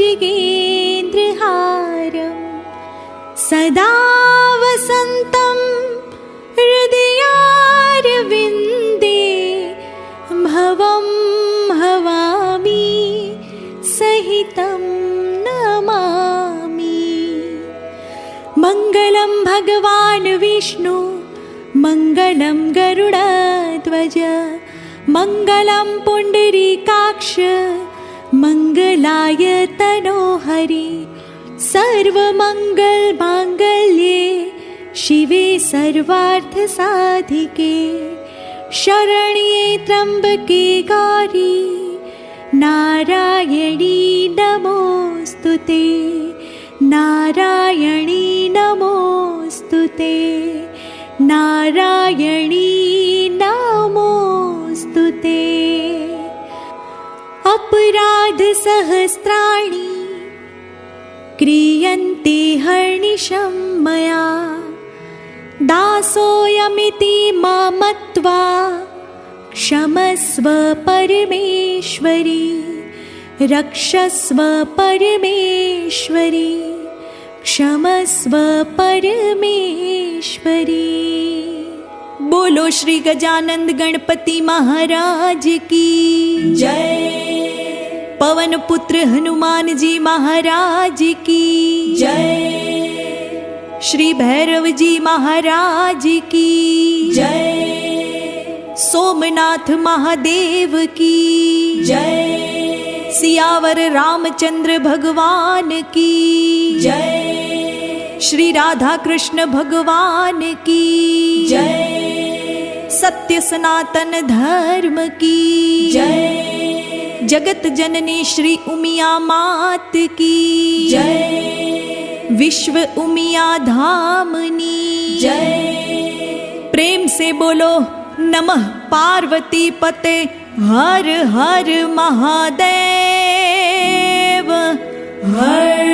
मृगेन्द्रहारं सदा वसन्तं हृदयारविन्दे भवं भवामि सहितं नमामि। मङ्गलं भगवान् विष्णु मङ्गलं गरुडध्वज मङ्गलं पुण्डरीकाक्ष मङ्गलाय तनोहरि। सर्वमङ्गलमाङ्गल्ये शिवे सर्वार्थसाधिके शरण्ये त्र्यम्बके गौरी नारायणी नमोऽस्तुते नारायणी नमोऽस्तुते नारायणी नमोऽस्तुते। अपराधसहस्राणि क्रियन्ते हर्निशं मया दासोऽयमिति मां मत्वा क्षमस्व परमेश्वरी रक्षस्व परमेश्वरी क्षमस्व परमेश्वरी। बोलो श्री गजानंद गणपति महाराज की जय। पवन पुत्र हनुमान जी महाराज की जय। श्री भैरव जी महाराज की जय। सोमनाथ महादेव की जय। सियावर रामचंद्र भगवान की जय। श्री राधा कृष्ण भगवान की जय। सत्य सनातन धर्म की जय। जगत जननी श्री उमिया मात की जय। विश्व उमिया धामनी जय। प्रेम से बोलो नमः पार्वती पते हर हर महादेव हर